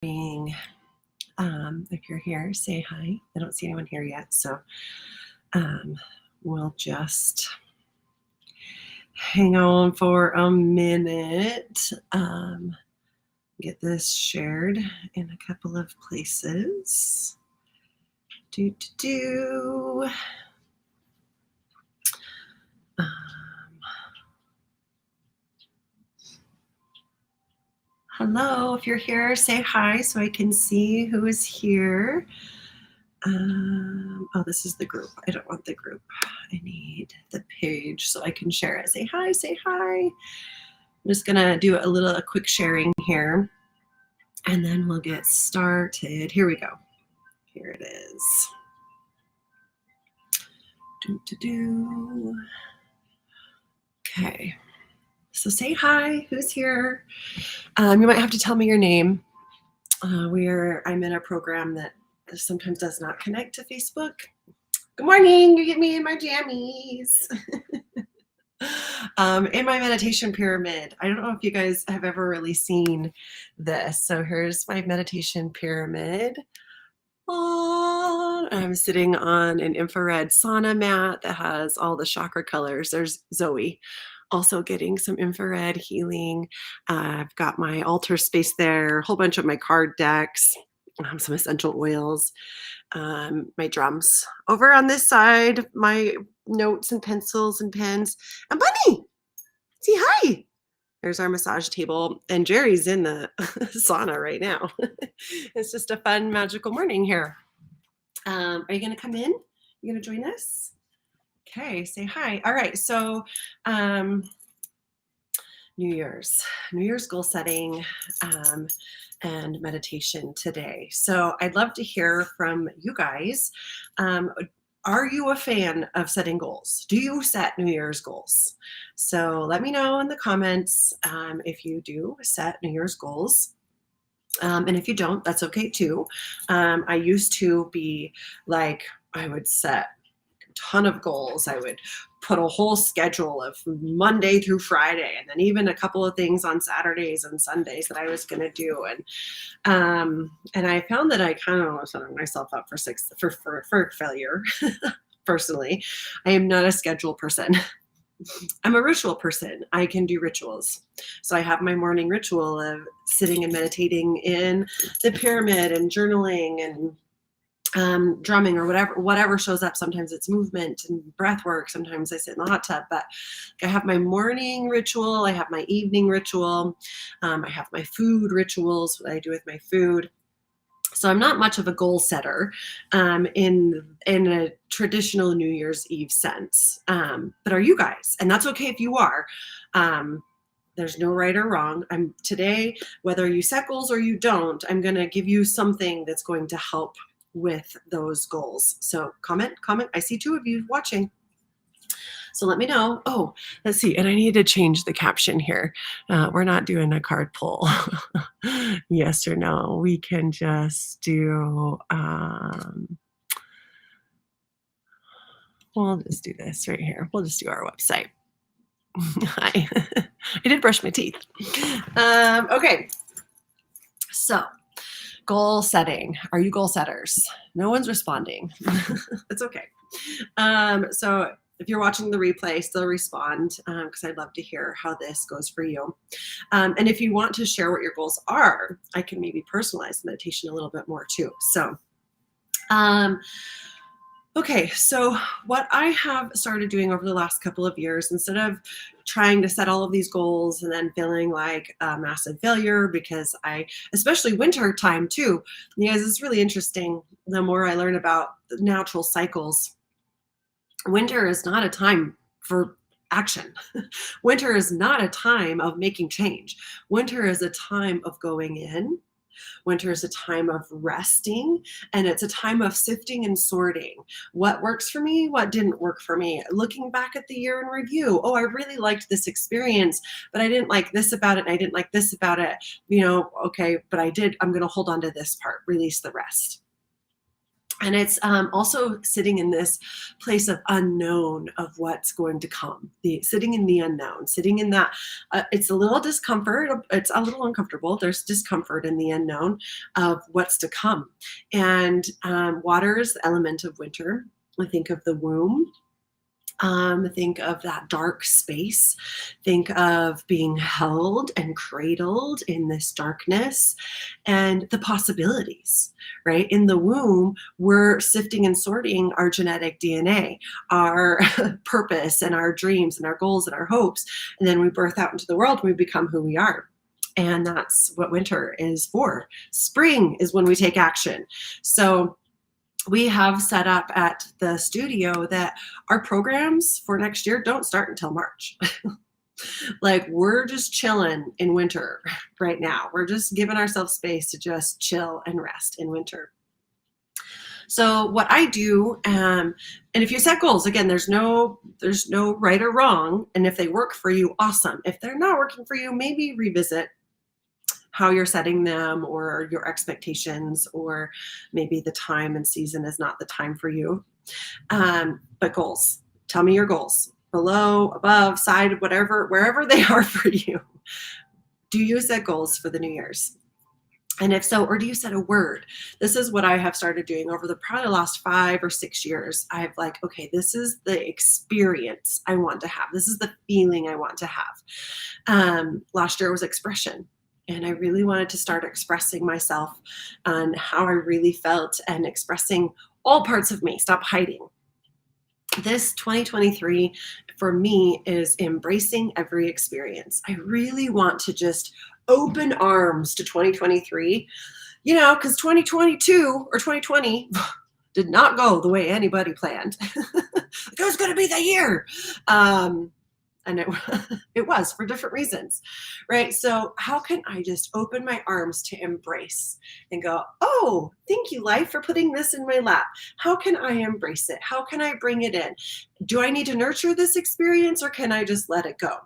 Being, if you're here, say hi. I don't see anyone here yet, so we'll just hang on for a minute. Get this shared in a couple of places. Hello, if you're here, say hi so I can see who is here. Oh, this is the group. I don't want the group. I need the page so I can share it. Say hi, say hi. I'm just gonna do a quick sharing here and then we'll get started. Here we go. Here it is. Okay. So say hi, who's here? You might have to tell me your name. I'm in a program that sometimes does not connect to Facebook. Good morning, you get me in my jammies. In my meditation pyramid. I don't know if you guys have ever really seen this. So here's my meditation pyramid. I'm sitting on an infrared sauna mat that has all the chakra colors. There's Zoe also getting some infrared healing. I've got my altar space there, a whole bunch of my card decks, some essential oils, my drums. Over on this side, my notes and pencils and pens. And Bunny, say hi. There's our massage table, and Jerry's in the sauna right now. It's just a fun, magical morning here. Are you going to come in? You going to join us? Okay, say hi. All right, so New Year's goal setting and meditation today. So I'd love to hear from you guys. Are you a fan of setting goals? Do you set New Year's goals? So let me know in the comments if you do set New Year's goals. And if you don't, that's okay too. I used to be like, I would set a ton of goals. I would put a whole schedule of Monday through Friday, and then even a couple of things on Saturdays and Sundays that I was going to do. And I found that I kind of was setting myself up for failure. Personally, I am not a schedule person. I'm a ritual person. I can do rituals. So I have my morning ritual of sitting and meditating in the pyramid and journaling and drumming or whatever shows up. Sometimes it's movement and breath work. Sometimes I sit in the hot tub, but I have my morning ritual. I have my evening ritual. I have my food rituals, what I do with my food. So I'm not much of a goal setter in a traditional New Year's Eve sense. But are you guys? And that's okay if you are. There's no right or wrong. Today, whether you set goals or you don't, I'm going to give you something that's going to help with those goals. So comment. I see 2 of you watching. So let me know. Oh, let's see. And I need to change the caption here. We're not doing a card pull. Yes or no. We can just do, we'll just do this right here. We'll just do our website. Hi. I did brush my teeth. Okay. So goal setting. Are you goal setters? No one's responding. It's okay. So if you're watching the replay, still respond because I'd love to hear how this goes for you. And if you want to share what your goals are, I can maybe personalize the meditation a little bit more too. So, okay, so what I have started doing over the last couple of years, instead of trying to set all of these goals and then feeling like a massive failure, because especially winter time too, you guys, it's really interesting. The more I learn about the natural cycles, winter is not a time for action. Winter is not a time of making change. Winter is a time of going in. Winter is a time of resting, and it's a time of sifting and sorting. What works for me? What didn't work for me? Looking back at the year in review. Oh, I really liked this experience, but I didn't like this about it, and I didn't like this about it. Okay, but I'm going to hold on to this part, release the rest. And it's also sitting in this place of unknown of what's going to come, sitting in the unknown, sitting in that, it's a little discomfort, it's a little uncomfortable. There's discomfort in the unknown of what's to come. And water is the element of winter. I think of the womb. Think of that dark space. Think of being held and cradled in this darkness and the possibilities, right? In the womb, we're sifting and sorting our genetic DNA, our purpose and our dreams and our goals and our hopes. And then we birth out into the world and we become who we are. And that's what winter is for. Spring is when we take action. So we have set up at the studio that our programs for next year don't start until March. Like, we're just chilling in winter right now. We're just giving ourselves space to just chill and rest in winter. So what I do, and if you set goals, again, there's no right or wrong. And if they work for you, awesome. If they're not working for you, maybe revisit how you're setting them or your expectations, or maybe the time and season is not the time for you. But goals, tell me your goals, below, above, side, whatever, wherever they are for you. Do you set goals for the New Year's? And if so, or do you set a word? This is what I have started doing over the probably last 5 or 6 years. I've like, okay, this is the experience I want to have. This is the feeling I want to have. Last year was expression. And I really wanted to start expressing myself on how I really felt and expressing all parts of me, stop hiding. This 2023 for me is embracing every experience. I really want to just open arms to 2023, because 2022 or 2020 did not go the way anybody planned. It was going to be the year. And it was for different reasons, right? So how can I just open my arms to embrace and go, oh, thank you, life, for putting this in my lap. How can I embrace it? How can I bring it in? Do I need to nurture this experience, or can I just let it go?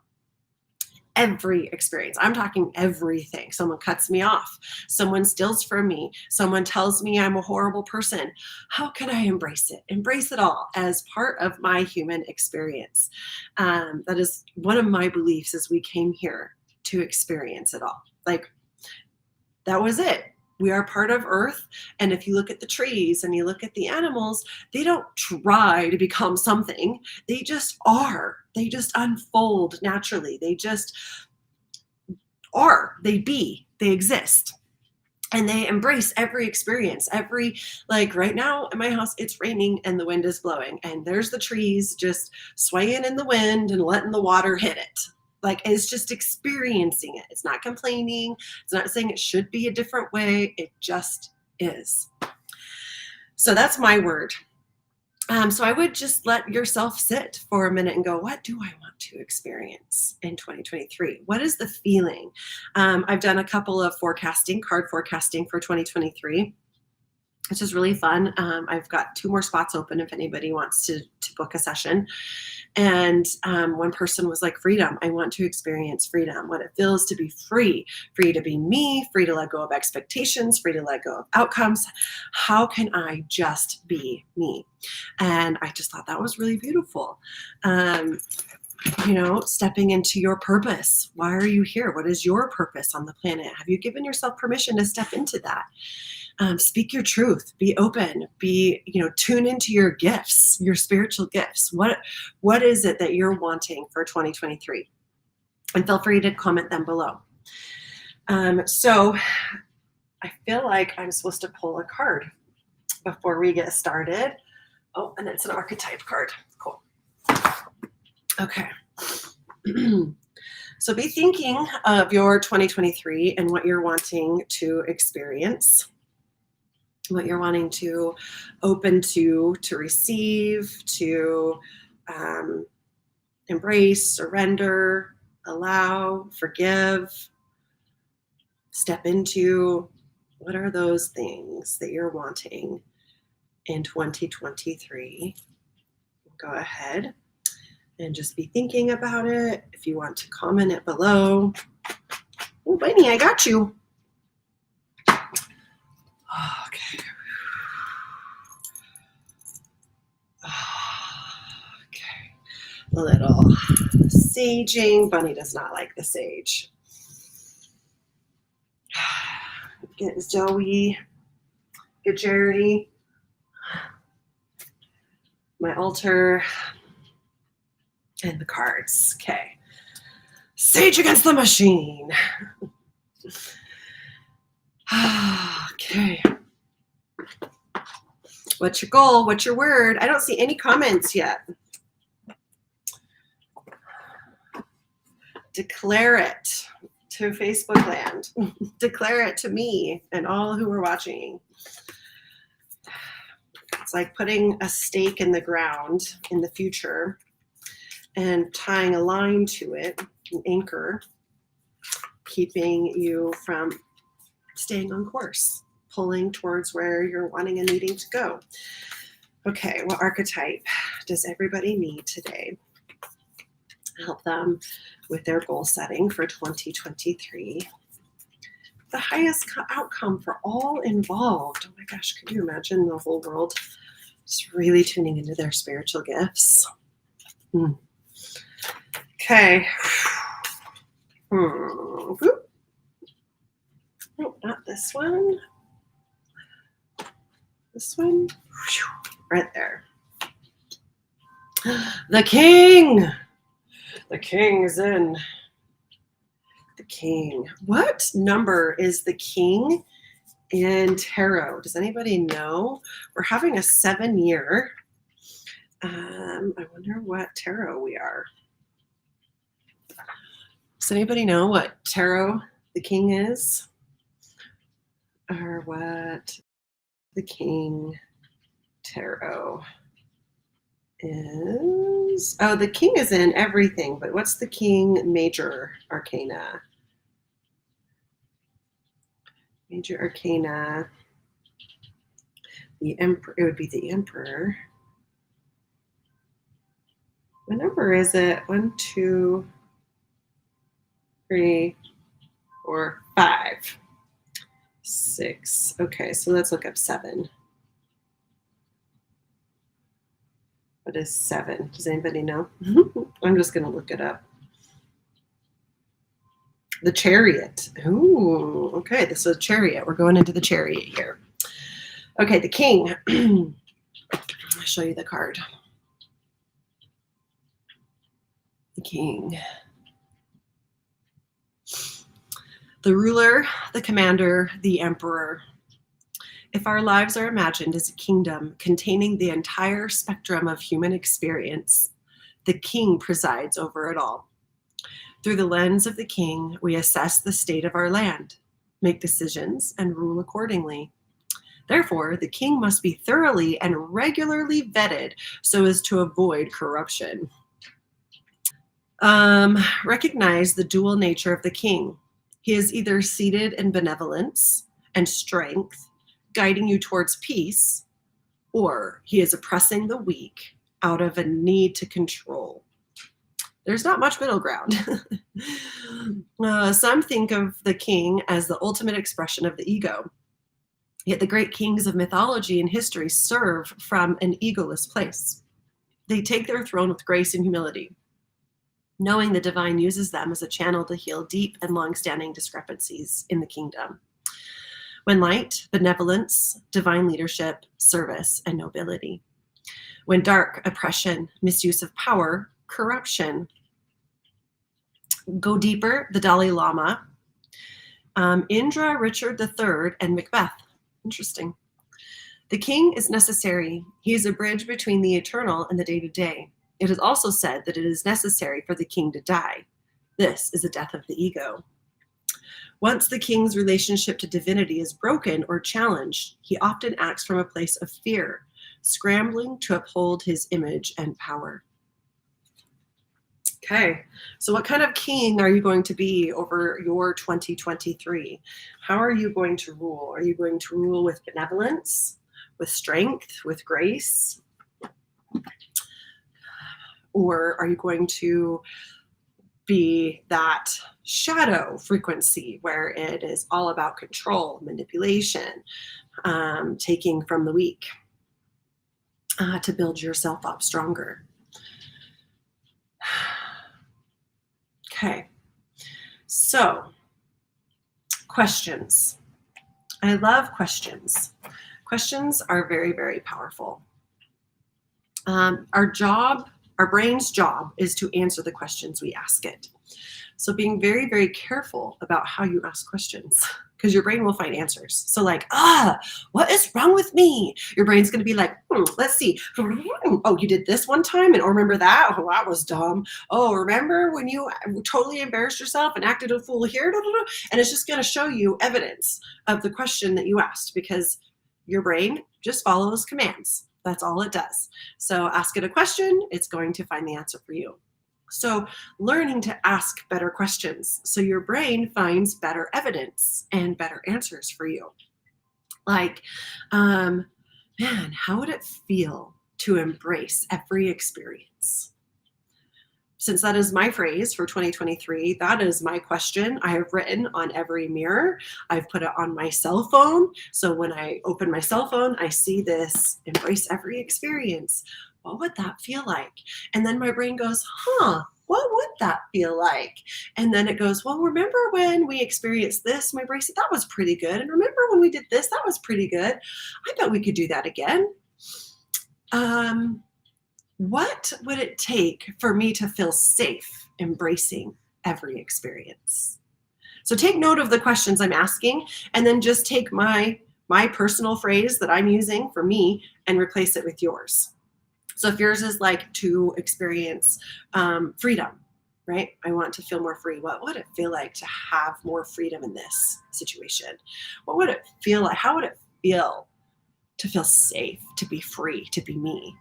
Every experience. I'm talking everything. Someone cuts me off. Someone steals from me. Someone tells me I'm a horrible person. How can I embrace it? Embrace it all as part of my human experience. That is one of my beliefs as we came here to experience it all. Like, that was it. We are part of Earth. And if you look at the trees and you look at the animals, they don't try to become something. They just are. They just unfold naturally. They just are. They be. They exist. And they embrace every experience. Like right now in my house, it's raining and the wind is blowing. And there's the trees just swaying in the wind and letting the water hit it. Like, it's just experiencing it. It's not complaining. It's not saying it should be a different way. It just is. So that's my word. So I would just let yourself sit for a minute and go, what do I want to experience in 2023? What is the feeling? I've done a couple of card forecasting for 2023. Which is really fun. I've got 2 more spots open if anybody wants to book a session. And one person was like, freedom. I want to experience freedom, what it feels to be free to be me, free to let go of expectations, free to let go of outcomes. How can I just be me? And I just thought that was really beautiful. Stepping into your purpose. Why are you here? What is your purpose on the planet? Have you given yourself permission to step into that? Speak your truth, be open, tune into your gifts, your spiritual gifts. What is it that you're wanting for 2023? And feel free to comment them below. So I feel like I'm supposed to pull a card before we get started. Oh, and it's an archetype card. Cool. Okay. So be thinking of your 2023 and what you're wanting to experience, what you're wanting to open to receive, to embrace, surrender, allow, forgive, step into. What are those things that you're wanting in 2023? Go ahead and just be thinking about it. If you want to comment it below. Oh, Bunny, I got you. Okay. A little saging. Bunny does not like the sage. Get Zoe, get Jerry, my altar, and the cards. Okay. Sage against the machine. Okay. What's your goal? What's your word? I don't see any comments yet. Declare it to Facebook land. Declare it to me and all who are watching. It's like putting a stake in the ground in the future and tying a line to it, an anchor, keeping you from staying on course, pulling towards where you're wanting and needing to go. Okay, what archetype does everybody need today? Help them with their goal setting for 2023. The highest outcome for all involved. Oh my gosh, could you imagine the whole world just really tuning into their spiritual gifts? Okay. Oh, not this one. This one. Right there. The king. The king is in. The king. What number is the king in tarot? Does anybody know? We're having a 7-year. I wonder what tarot we are. Does anybody know what tarot the king is? Or what the king tarot is? Oh, the king is in everything, but what's the king major arcana? Major arcana. The emperor, it would be the emperor. What number is it? 1, 2, 3, 4, 5, 6. Okay, so let's look up 7. What is 7? Does anybody know? I'm just going to look it up. The chariot. Ooh, okay, this is a chariot. We're going into the chariot here. Okay, the king. I'll show you the card. The king. The ruler, the commander, the emperor. If our lives are imagined as a kingdom containing the entire spectrum of human experience, the king presides over it all. Through the lens of the king, we assess the state of our land, make decisions, and rule accordingly. Therefore, the king must be thoroughly and regularly vetted so as to avoid corruption. Recognize the dual nature of the king. He is either seated in benevolence and strength, guiding you towards peace, or he is oppressing the weak out of a need to control. There's not much middle ground. Some think of the king as the ultimate expression of the ego. Yet the great kings of mythology and history serve from an egoless place. They take their throne with grace and humility, knowing the divine uses them as a channel to heal deep and long-standing discrepancies in the kingdom. When light, benevolence, divine leadership, service, and nobility. When dark, oppression, misuse of power, corruption. Go deeper, the Dalai Lama, Indra, Richard III, and Macbeth. Interesting. The king is necessary. He is a bridge between the eternal and the day-to-day. It is also said that it is necessary for the king to die. This is the death of the ego. Once the king's relationship to divinity is broken or challenged, he often acts from a place of fear, scrambling to uphold his image and power. Okay, so what kind of king are you going to be over your 2023? How are you going to rule? Are you going to rule with benevolence, with strength, with grace? Or are you going to be that shadow frequency where it is all about control, manipulation, taking from the weak to build yourself up stronger? Okay. So, questions. I love questions. Questions are very, very powerful. Our brain's job is to answer the questions we ask it. So being very, very careful about how you ask questions because your brain will find answers. So like, what is wrong with me? Your brain's going to be like, let's see. Oh, you did this one time? And oh, remember that? Oh, that was dumb. Oh, remember when you totally embarrassed yourself and acted a fool here? And it's just going to show you evidence of the question that you asked because your brain just follows commands. That's all it does. So ask it a question, it's going to find the answer for you. So learning to ask better questions so your brain finds better evidence and better answers for you. Like, man, how would it feel to embrace every experience? Since that is my phrase for 2023, that is my question I have written on every mirror. I've put it on my cell phone. So when I open my cell phone, I see this embrace every experience. What would that feel like? And then my brain goes, what would that feel like? And then it goes, well, remember when we experienced this? My brain said, that was pretty good. And remember when we did this? That was pretty good. I bet we could do that again. What would it take for me to feel safe embracing every experience? So take note of the questions I'm asking and then just take my personal phrase that I'm using for me and replace it with yours. So if yours is like to experience freedom, right? I want to feel more free. What would it feel like to have more freedom in this situation? What would it feel like? How would it feel to feel safe, to be free, to be me?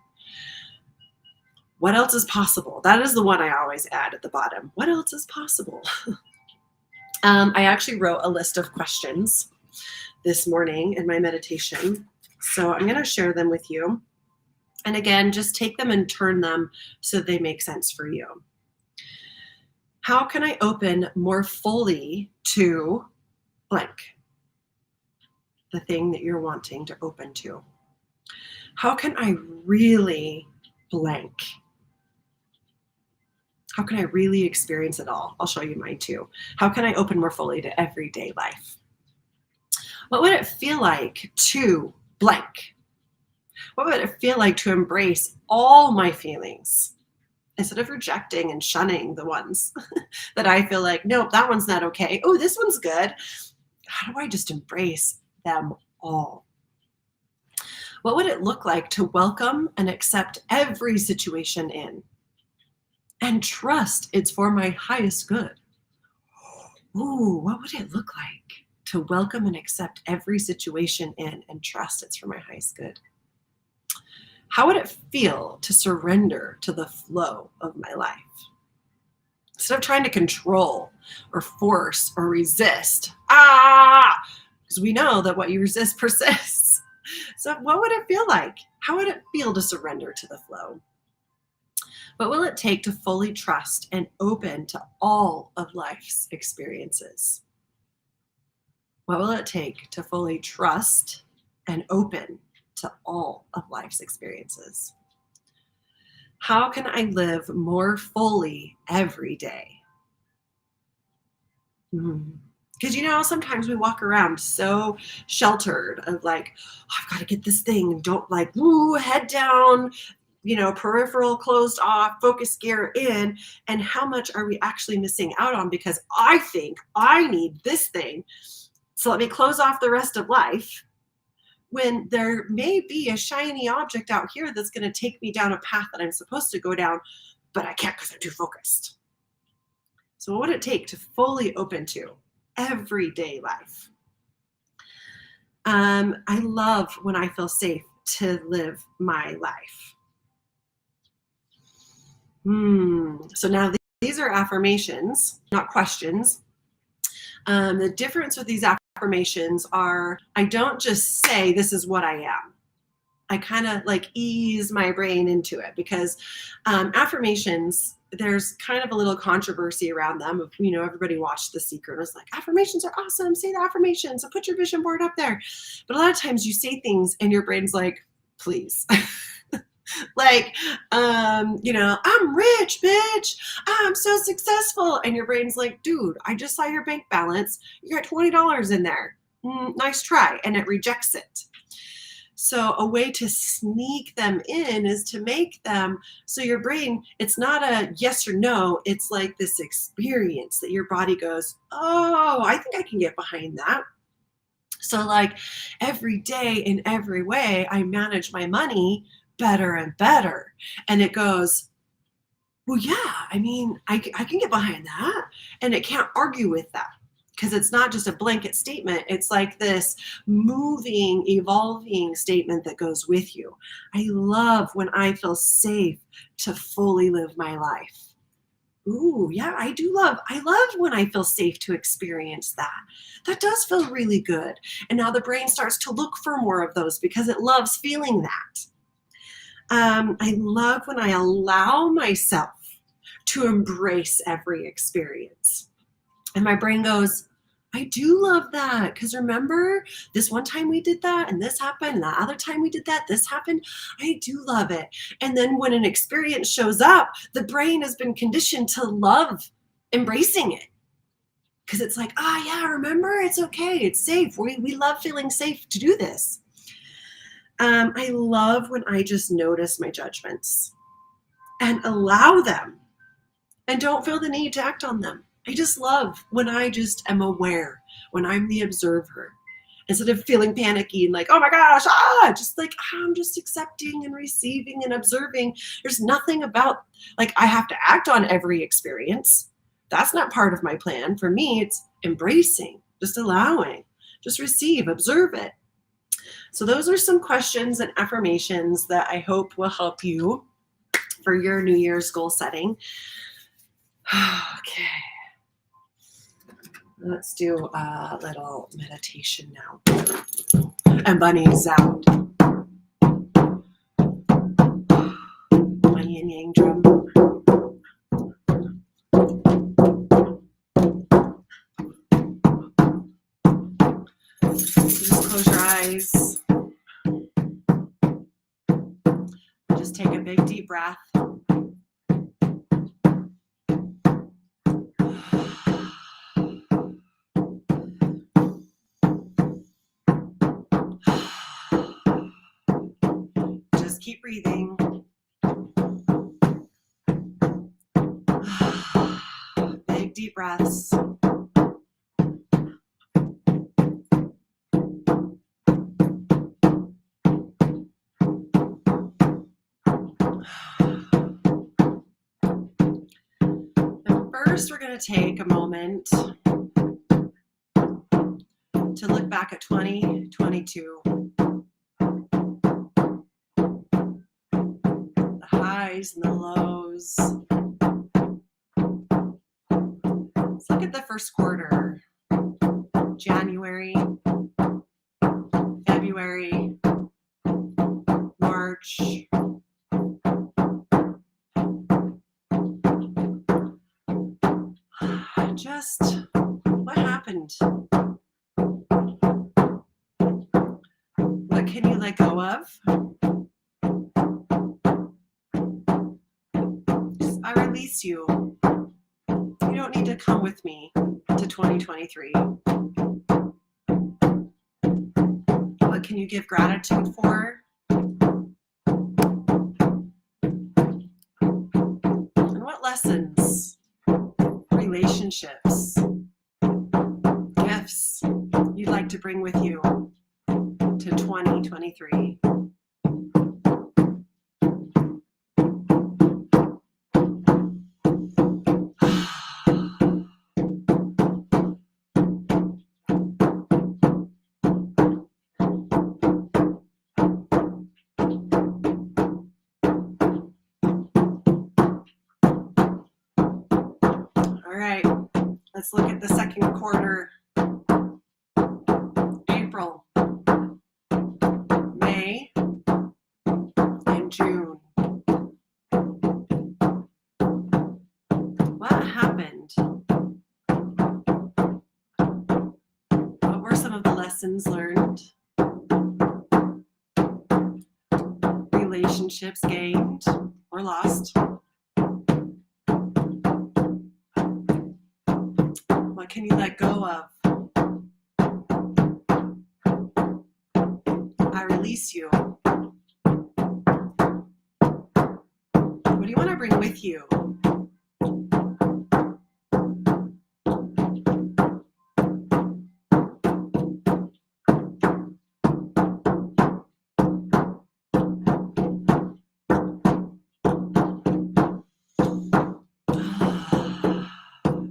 What else is possible? That is the one I always add at the bottom. What else is possible? I actually wrote a list of questions this morning in my meditation. So I'm going to share them with you. And again, just take them and turn them so they make sense for you. How can I open more fully to blank? The thing that you're wanting to open to. How can I really blank? How can I really experience it all? I'll show you mine too. How can I open more fully to everyday life? What would it feel like to blank? What would it feel like to embrace all my feelings instead of rejecting and shunning the ones that I feel like, nope, that one's not okay. Oh, this one's good. How do I just embrace them all? What would it look like to welcome and accept every situation in? And trust it's for my highest good. Ooh, what would it look like to welcome and accept every situation in and trust it's for my highest good? How would it feel to surrender to the flow of my life? Instead of trying to control or force or resist, because we know that what you resist persists. So what would it feel like? How would it feel to surrender to the flow? What will it take to fully trust and open to all of life's experiences? What will it take to fully trust and open to all of life's experiences? How can I live more fully every day? Because, sometimes we walk around so sheltered of like, I've got to get this thing. Don't like, head down, peripheral closed off, focus gear in, and how much are we actually missing out on because I think I need this thing. So let me close off the rest of life when there may be a shiny object out here that's going to take me down a path that I'm supposed to go down, but I can't because I'm too focused. So what would it take to fully open to everyday life? I love when I feel safe to live my life. So now these are affirmations, not questions. The difference with these affirmations are I don't just say this is what I am. I kind of like ease my brain into it because affirmations, there's kind of a little controversy around them. Everybody watched The Secret and was like, affirmations are awesome. Say the affirmations and put your vision board up there. But a lot of times you say things and your brain's like, please. Like, I'm rich, bitch. I'm so successful. And your brain's like, dude, I just saw your bank balance. You got $20 in there. Nice try. And it rejects it. So a way to sneak them in is to make them so your brain, it's not a yes or no, it's like this experience that your body goes, oh, I think I can get behind that. So like every day in every way, I manage my money better and better. And it goes, well, yeah, I mean, I can get behind that. And it can't argue with that because it's not just a blanket statement. It's like this moving, evolving statement that goes with you. I love when I feel safe to fully live my life. Ooh, yeah, I love when I feel safe to experience that. That does feel really good. And now the brain starts to look for more of those because it loves feeling that. I love when I allow myself to embrace every experience. And my brain goes, I do love that. Because remember, this one time we did that and this happened, and the other time we did that, this happened. I do love it. And then when an experience shows up, the brain has been conditioned to love embracing it. Because it's like, yeah, remember, it's okay, it's safe. We love feeling safe to do this. I love when I just notice my judgments and allow them and don't feel the need to act on them. I just love when I just am aware, when I'm the observer, instead of feeling panicky and like, oh my gosh, just like, I'm just accepting and receiving and observing. There's nothing about, like, I have to act on every experience. That's not part of my plan. For me, it's embracing, just allowing, just receive, observe it. So those are some questions and affirmations that I hope will help you for your New Year's goal setting. Okay. Let's do a little meditation now. And Bunny's out. My yin yang drum. Just close your eyes. Just take a big deep breath. Just keep breathing. Big deep breaths. First, we're going to take a moment to look back at 2022. The highs and the lows. Let's look at the first quarter. January, February, March. Just what happened? What can you let go of? I release you. You don't need to come with me to 2023. What can you give gratitude for? And what lessons, relationships, gifts you'd like to bring with you to 2023? All right, let's look at the second quarter. April, May, and June. What happened? What were some of the lessons learned? Relationships relationships gained or lost? What can you let go of? I release you. What do you want to bring with you?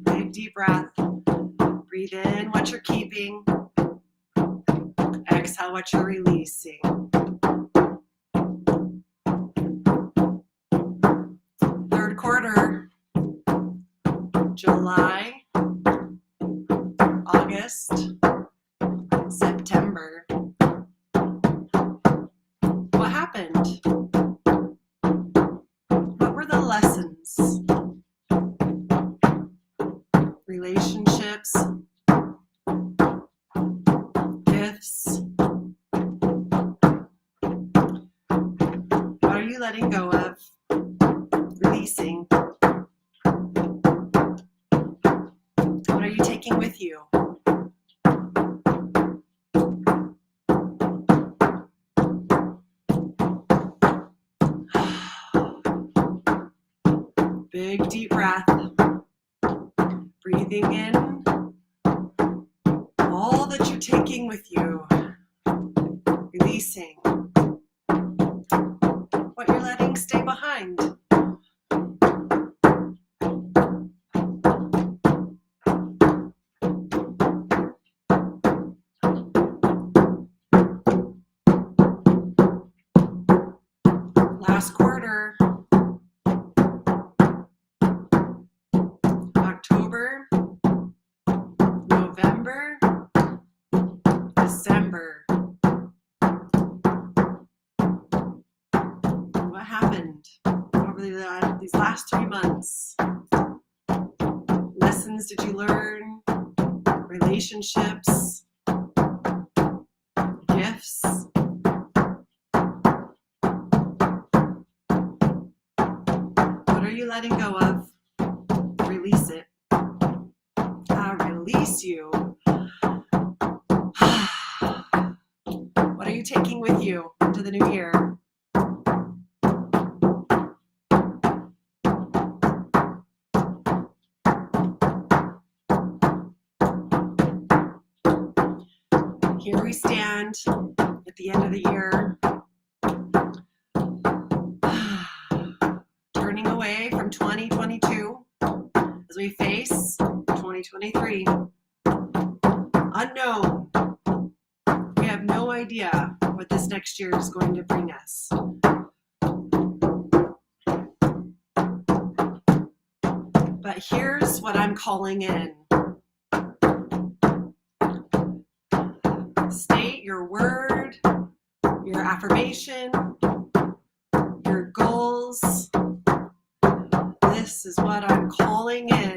Big deep breath. Breathe in what you're keeping. Exhale what you're releasing. Third quarter. July, August, September. What happened? What were the lessons? Relationships, gifts. What are you letting go of? Releasing. What are you taking with you? Big deep breath. Breathing in all that you're taking with you. Releasing what you're letting stay behind. Last quarter, October, November, December. What happened over these last 3 months? Lessons did you learn? Relationships? Gifts? What are you letting go of? Release it. I release you. What are you taking with you into the new year? Here we stand at the end of the year, turning away from 2022 as we face 2023. Unknown. We have no idea what this next year is going to bring us. But here's what I'm calling in. State your word, your affirmation, your goals. This is what I'm calling in.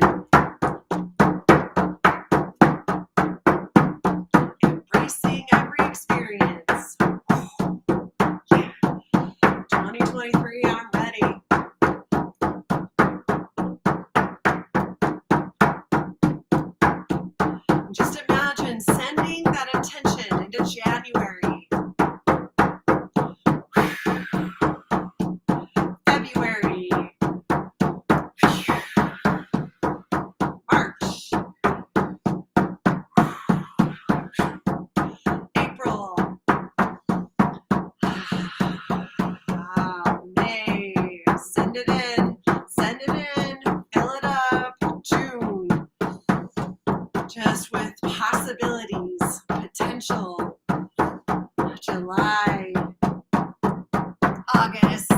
Embracing every experience. Yeah. 2023, I'm ready. Just imagine sending that intention into January, February, March, April, May. Send it in, fill it up. June, just with possibilities, potential. July, August,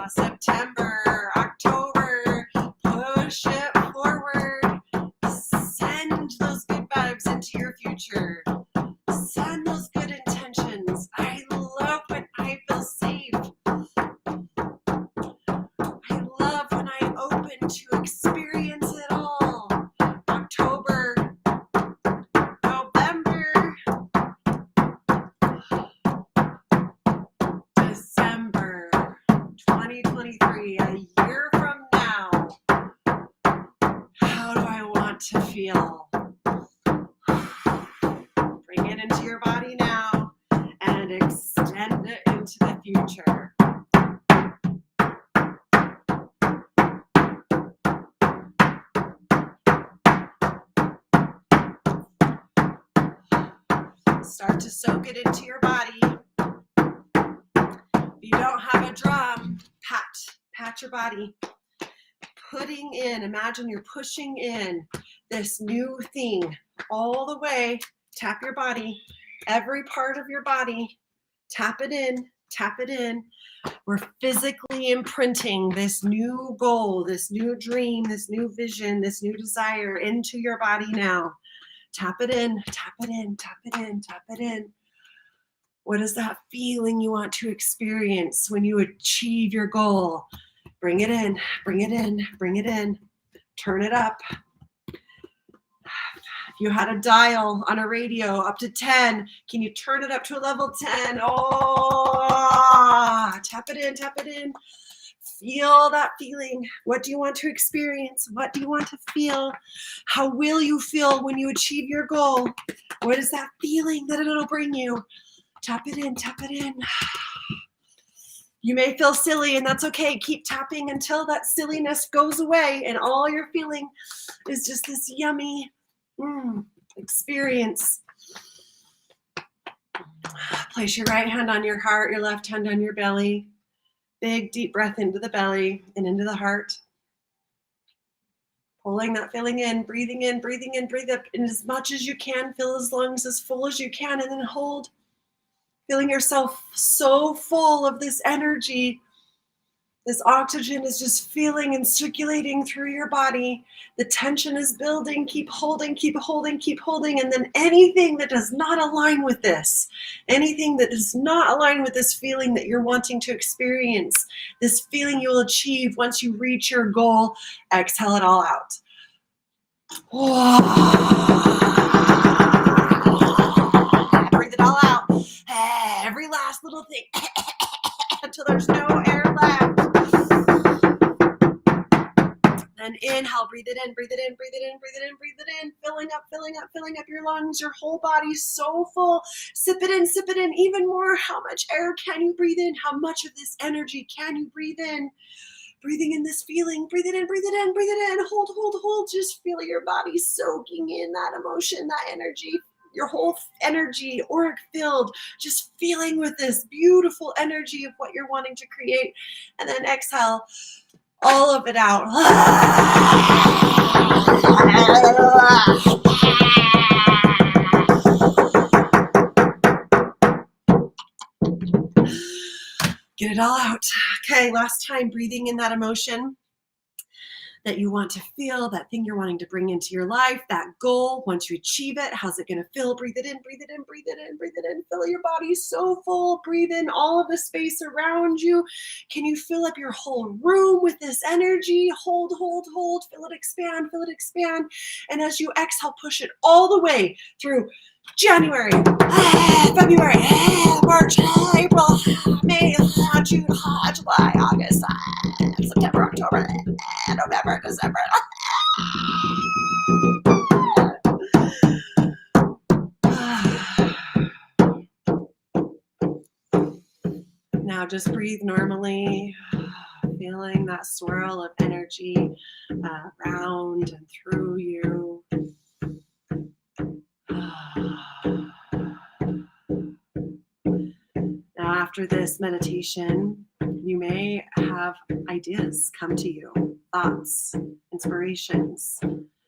September, October. Push it forward. Send those good vibes into your future. Send those good intentions. I love when I feel safe. I love when I open to experience it all. October, November, feel. Bring it into your body now and extend it into the future. Start to soak it into your body. If you don't have a drum, pat your body. Putting in, imagine you're pushing in this new thing all the way. Tap your body, every part of your body. Tap it in, tap it in. We're physically imprinting this new goal, this new dream, this new vision, this new desire into your body now. Tap it in, tap it in, tap it in, tap it in. What is that feeling you want to experience when you achieve your goal? Bring it in, bring it in, bring it in. Turn it up. If you had a dial on a radio up to 10, can you turn it up to a level 10? Oh, tap it in, tap it in. Feel that feeling. What do you want to experience? What do you want to feel? How will you feel when you achieve your goal? What is that feeling that it'll bring you? Tap it in, tap it in. You may feel silly, and that's okay. Keep tapping until that silliness goes away and all you're feeling is just this yummy experience. Place your right hand on your heart, your left hand on your belly. Big, deep breath into the belly and into the heart. Pulling that feeling in, breathe up. And as much as you can, fill his lungs as full as you can, and then hold. Feeling yourself so full of this energy. This oxygen is just feeling and circulating through your body. The tension is building. Keep holding, keep holding, keep holding. And then anything that does not align with this, anything that does not align with this feeling that you're wanting to experience, this feeling you'll achieve once you reach your goal, exhale it all out. Breathe it all out. Every last little thing until there's no air left. Then inhale, breathe it in, breathe it in, breathe it in, breathe it in, breathe it in. Filling up, filling up, filling up your lungs. Your whole body's so full. Sip it in even more. How much air can you breathe in? How much of this energy can you breathe in? Breathing in this feeling. Breathe it in, breathe it in, breathe it in. Hold, hold, hold. Just feel your body soaking in that emotion, that energy. Your whole energy, auric field, just feeling with this beautiful energy of what you're wanting to create. And then exhale all of it out. Get it all out. Okay, last time, breathing in that emotion that you want to feel, that thing you're wanting to bring into your life, that goal. Once you achieve it, how's it going to feel? Breathe it in, breathe it in, breathe it in, breathe it in. Fill your body so full. Breathe in all of the space around you. Can you fill up your whole room with this energy? Hold, hold, hold. Feel it expand, feel it expand. And as you exhale, push it all the way through January, February, March, April, May, June, July, August, September, October, November, December. Now just breathe normally, feeling that swirl of energy around and through you. Now, after this meditation, you may have ideas come to you, thoughts, inspirations,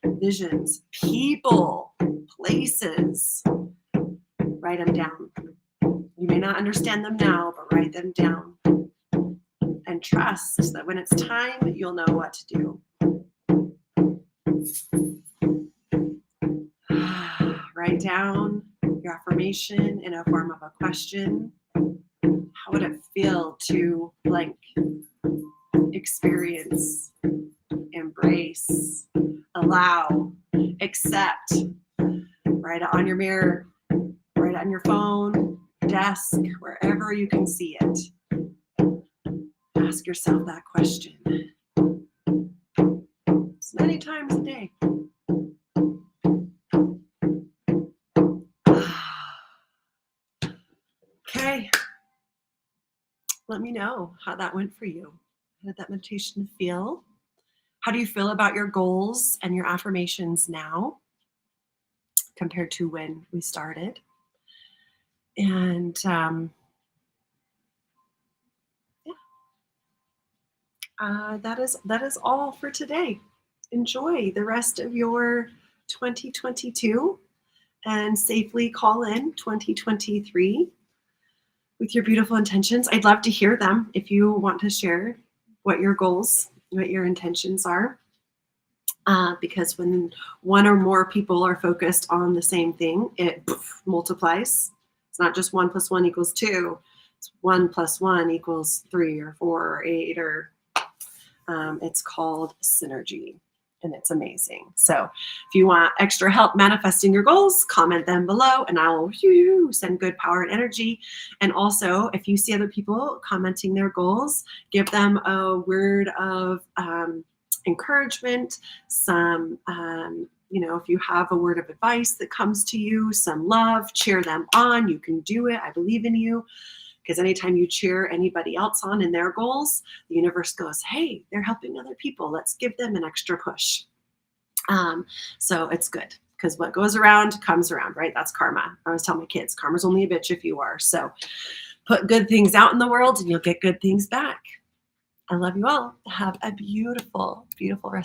visions, people, places. Write them down. You may not understand them now, but write them down. And trust that when it's time, you'll know what to do. Write down your affirmation in a form of a question. How would it feel to blank? Experience, embrace, allow, accept. Write it on your mirror, write it on your phone, desk, wherever you can see it. Ask yourself that question as many times a day. Okay. Let me know how that went for you. How did that meditation feel? How do you feel about your goals and your affirmations now compared to when we started? And yeah, that is all for today. Enjoy the rest of your 2022 and safely call in 2023 with your beautiful intentions. I'd love to hear them if you want to share what your goals, what your intentions are. Because when one or more people are focused on the same thing, it multiplies. It's not just 1 + 1 = 2. It's 1 + 1 = 3 or 4 or 8, or it's called synergy, and it's amazing. So if you want extra help manifesting your goals, comment them below, and I'll send good power and energy. And also, if you see other people commenting their goals, give them a word of encouragement, some, if you have a word of advice that comes to you, some love, cheer them on. You can do it. I believe in you. Because anytime you cheer anybody else on in their goals, the universe goes, hey, they're helping other people. Let's give them an extra push. So it's good, because what goes around comes around, right? That's karma. I always tell my kids, karma's only a bitch if you are. So put good things out in the world and you'll get good things back. I love you all. Have a beautiful, beautiful rest